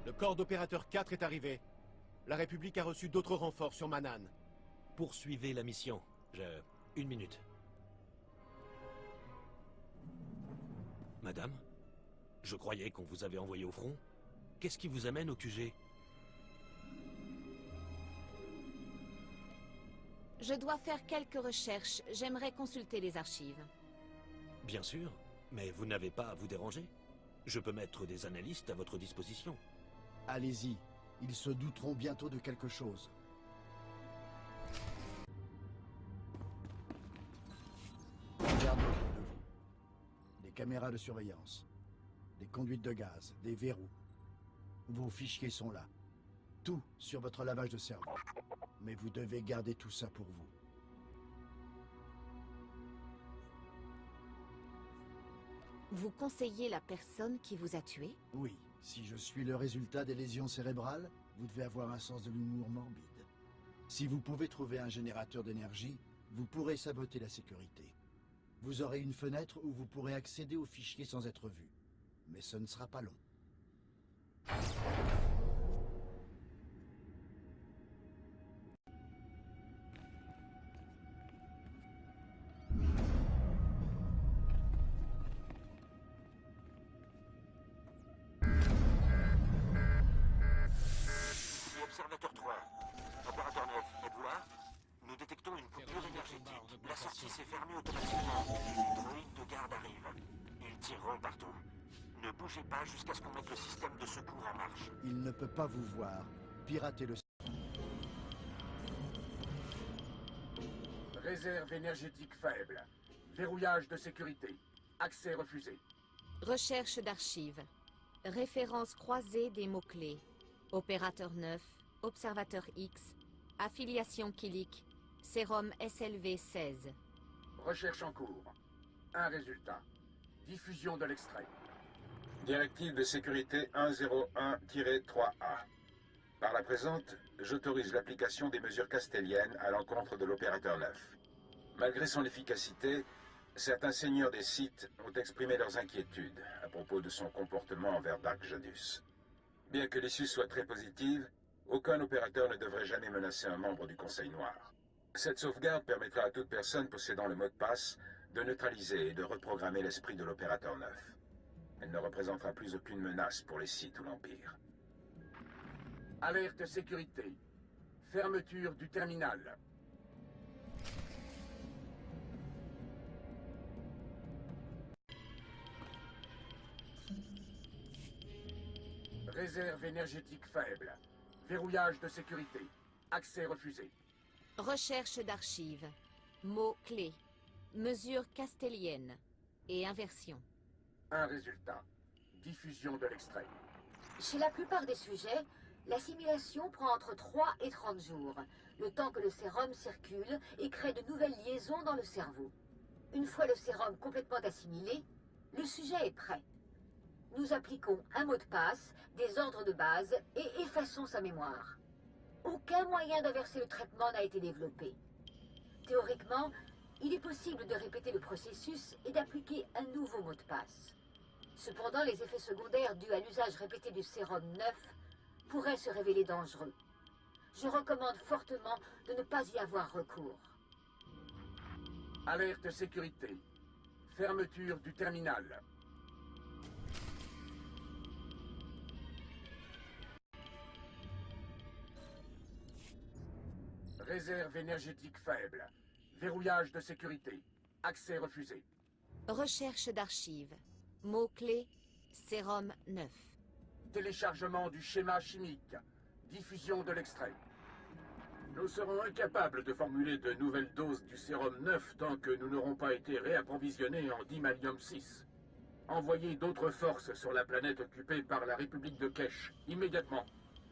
Le corps d'opérateur 4 est arrivé. La République a reçu d'autres renforts sur Manhan. Poursuivez la mission. J'ai 1 minute. Madame, je croyais qu'on vous avait envoyé au front. Qu'est-ce qui vous amène au QG? Je dois faire quelques recherches. J'aimerais consulter les archives. Bien sûr, mais vous n'avez pas à vous déranger. Je peux mettre des analystes à votre disposition. Allez-y, ils se douteront bientôt de quelque chose. Regardez autour de vous. Des caméras de surveillance, des conduites de gaz, des verrous. Vos fichiers sont là. Tout sur votre lavage de cerveau. Mais vous devez garder tout ça pour vous. Vous conseillez la personne qui vous a tué? Oui, si je suis le résultat des lésions cérébrales, vous devez avoir un sens de l'humour morbide. Si vous pouvez trouver un générateur d'énergie, vous pourrez saboter la sécurité. Vous aurez une fenêtre où vous pourrez accéder aux fichiers sans être vu. Mais ce ne sera pas long. Observateur 3. Opérateur 9, êtes-vous là? Nous détectons une coupure énergétique. La sortie s'est fermée automatiquement. Les droïdes de garde arrivent. Ils tireront partout. Ne bougez pas jusqu'à ce qu'on mette le système de secours en marche. Il ne peut pas vous voir. Piratez le... Réserve énergétique faible. Verrouillage de sécurité. Accès refusé. Recherche d'archives. Référence croisée des mots-clés. Opérateur 9, Observateur X, affiliation Kilik, sérum SLV 16. Recherche en cours. Un résultat. Diffusion de l'extrait. Directive de sécurité 101-3A. Par la présente, j'autorise l'application des mesures castelliennes à l'encontre de l'opérateur 9. Malgré son efficacité, certains seigneurs des sites ont exprimé leurs inquiétudes à propos de son comportement envers Dark Jadus. Bien que l'issue soit très positive, aucun opérateur ne devrait jamais menacer un membre du Conseil Noir. Cette sauvegarde permettra à toute personne possédant le mot de passe de neutraliser et de reprogrammer l'esprit de l'opérateur 9. Elle ne représentera plus aucune menace pour les sites ou l'Empire. Alerte sécurité. Fermeture du terminal. Réserve énergétique faible. Verrouillage de sécurité. Accès refusé. Recherche d'archives. Mots-clés. Mesures castelliennes. Et inversion. Un résultat. Diffusion de l'extrait. Chez la plupart des sujets, l'assimilation prend entre 3 et 30 jours, le temps que le sérum circule et crée de nouvelles liaisons dans le cerveau. Une fois le sérum complètement assimilé, le sujet est prêt. Nous appliquons un mot de passe, des ordres de base et effaçons sa mémoire. Aucun moyen d'inverser le traitement n'a été développé. Théoriquement, il est possible de répéter le processus et d'appliquer un nouveau mot de passe. Cependant, les effets secondaires dus à l'usage répété du sérum 9 pourraient se révéler dangereux. Je recommande fortement de ne pas y avoir recours. Alerte sécurité. Fermeture du terminal. Réserve énergétique faible. Verrouillage de sécurité. Accès refusé. Recherche d'archives. Mots-clés, sérum 9. Téléchargement du schéma chimique. Diffusion de l'extrait. Nous serons incapables de formuler de nouvelles doses du sérum 9 tant que nous n'aurons pas été réapprovisionnés en dimalium 6. Envoyez d'autres forces sur la planète occupée par la République de Kesh, immédiatement.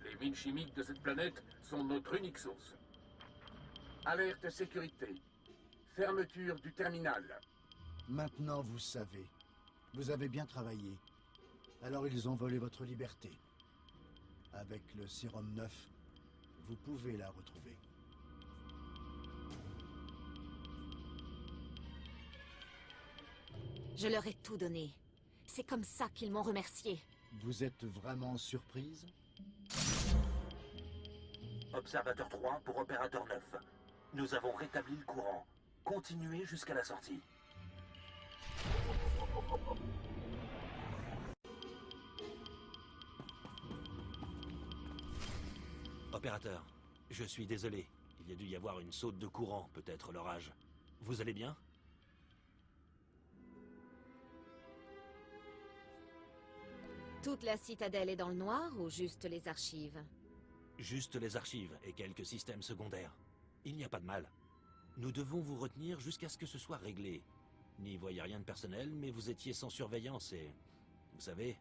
Les mines chimiques de cette planète sont notre unique source. Alerte sécurité. Fermeture du terminal. Maintenant, vous savez. Vous avez bien travaillé. Alors ils ont volé votre liberté. Avec le sérum 9, vous pouvez la retrouver. Je leur ai tout donné. C'est comme ça qu'ils m'ont remercié. Vous êtes vraiment surprise? Observateur 3 pour opérateur 9. Nous avons rétabli le courant. Continuez jusqu'à la sortie. Opérateur, je suis désolé. Il y a dû y avoir une saute de courant, peut-être l'orage. Vous allez bien? Toute la citadelle est dans le noir ou juste les archives? Juste les archives et quelques systèmes secondaires. Il n'y a pas de mal. Nous devons vous retenir jusqu'à ce que ce soit réglé. N'y voyez rien de personnel, mais vous étiez sans surveillance et... Vous savez...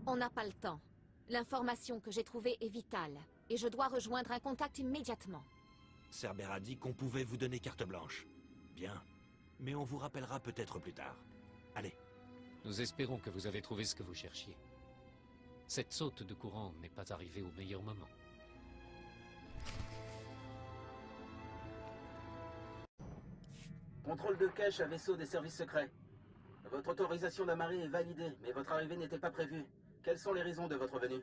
On n'a pas le temps. L'information que j'ai trouvée est vitale, et je dois rejoindre un contact immédiatement. Cerber a dit qu'on pouvait vous donner carte blanche. Bien. Mais on vous rappellera peut-être plus tard. Allez. Nous espérons que vous avez trouvé ce que vous cherchiez. Cette saute de courant n'est pas arrivée au meilleur moment. Contrôle de cache à vaisseau des services secrets. Votre autorisation d'amarrer est validée, mais votre arrivée n'était pas prévue. Quelles sont les raisons de votre venue?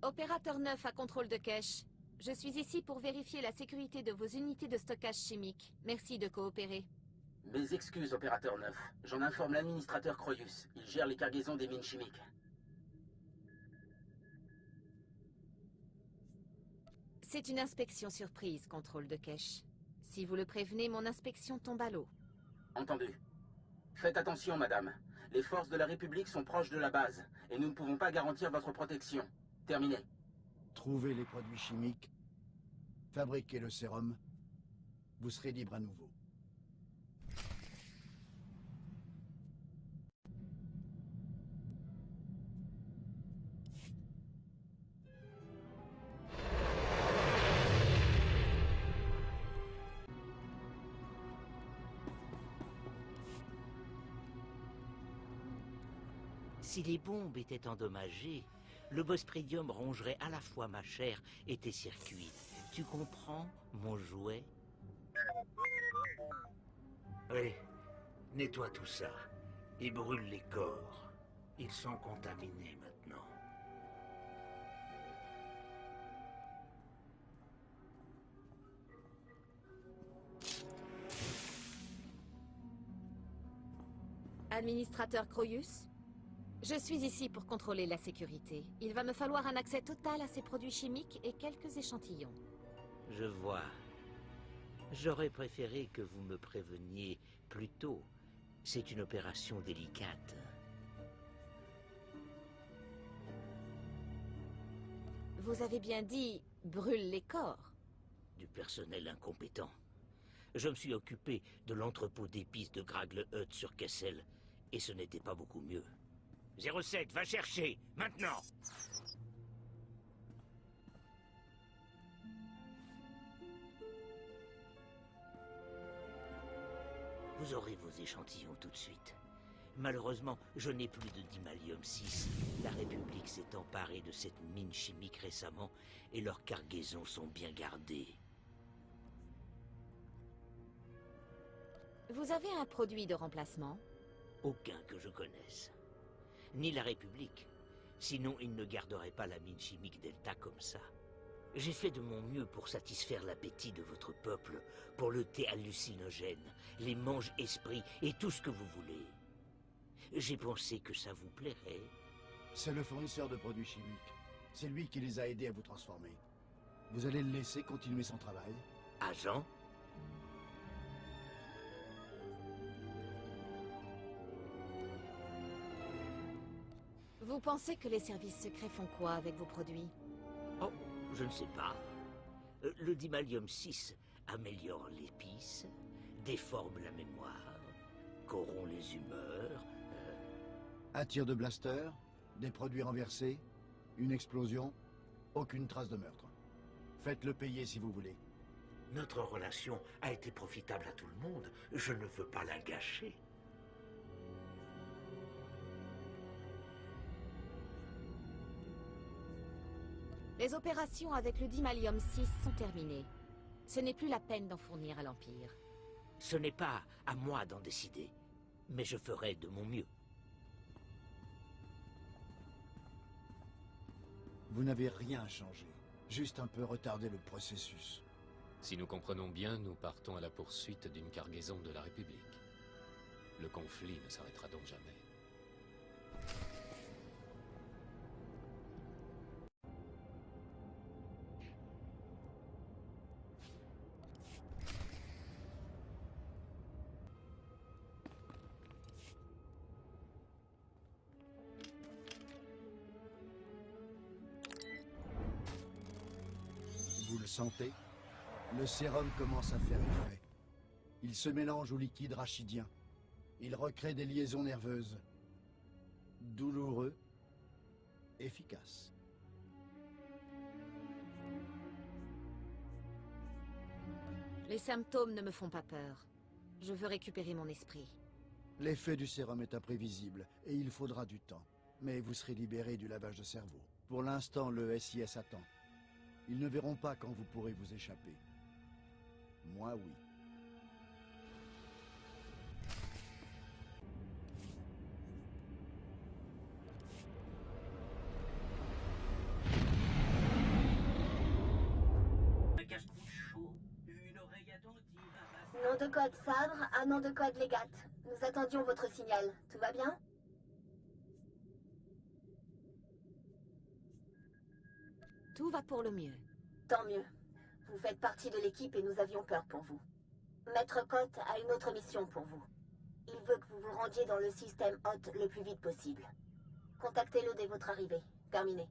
Opérateur 9 à contrôle de cache. Je suis ici pour vérifier la sécurité de vos unités de stockage chimique. Merci de coopérer. Mes excuses, opérateur 9. J'en informe l'administrateur Croyus. Il gère les cargaisons des mines chimiques. C'est une inspection surprise, contrôle de cache. Si vous le prévenez, mon inspection tombe à l'eau. Entendu. Faites attention, madame. Les forces de la République sont proches de la base, et nous ne pouvons pas garantir votre protection. Terminé. Trouvez les produits chimiques, fabriquez le sérum, vous serez libre à nouveau. Si les bombes étaient endommagées, le Bosprédium rongerait à la fois ma chair et tes circuits. Tu comprends, mon jouet? Oui, nettoie tout ça et brûle les corps. Ils sont contaminés maintenant. Administrateur Croyus? Je suis ici pour contrôler la sécurité. Il va me falloir un accès total à ces produits chimiques et quelques échantillons. Je vois. J'aurais préféré que vous me préveniez plus tôt. C'est une opération délicate. Vous avez bien dit « brûle les corps ». Du personnel incompétent. Je me suis occupé de l'entrepôt d'épices de Gragle Hut sur Kessel, et ce n'était pas beaucoup mieux. 07, va chercher, maintenant! Vous aurez vos échantillons tout de suite. Malheureusement, je n'ai plus de Dimalium 6. La République s'est emparée de cette mine chimique récemment, et leurs cargaisons sont bien gardées. Vous avez un produit de remplacement? Aucun que je connaisse. Ni la République. Sinon, ils ne garderaient pas la mine chimique Delta comme ça. J'ai fait de mon mieux pour satisfaire l'appétit de votre peuple, pour le thé hallucinogène, les mange-esprits et tout ce que vous voulez. J'ai pensé que ça vous plairait. C'est le fournisseur de produits chimiques. C'est lui qui les a aidés à vous transformer. Vous allez le laisser continuer son travail? Agent? Vous pensez que les services secrets font quoi avec vos produits? Oh, je ne sais pas. Le Dimalium 6 améliore l'épice, déforme la mémoire, corrompt les humeurs... Un tir de blaster, des produits renversés, une explosion, aucune trace de meurtre. Faites-le payer si vous voulez. Notre relation a été profitable à tout le monde. Je ne veux pas la gâcher. Les opérations avec le Dimalium 6 sont terminées. Ce n'est plus la peine d'en fournir à l'Empire. Ce n'est pas à moi d'en décider, mais je ferai de mon mieux. Vous n'avez rien changé, juste un peu retardé le processus. Si nous comprenons bien, nous partons à la poursuite d'une cargaison de la République. Le conflit ne s'arrêtera donc jamais. Vous le sentez? Le sérum commence à faire effet. Il se mélange au liquide rachidien. Il recrée des liaisons nerveuses. Douloureux, efficace. Les symptômes ne me font pas peur. Je veux récupérer mon esprit. L'effet du sérum est imprévisible et il faudra du temps. Mais vous serez libéré du lavage de cerveau. Pour l'instant, le SIS attend. Ils ne verront pas quand vous pourrez vous échapper. Moi, oui. Nom de code Sabre à nom de code Légate. Nous attendions votre signal. Tout va bien? Tout va pour le mieux. Tant mieux. Vous faites partie de l'équipe et nous avions peur pour vous. Maître Cotte a une autre mission pour vous. Il veut que vous vous rendiez dans le système Hot le plus vite possible. Contactez-le dès votre arrivée. Terminé.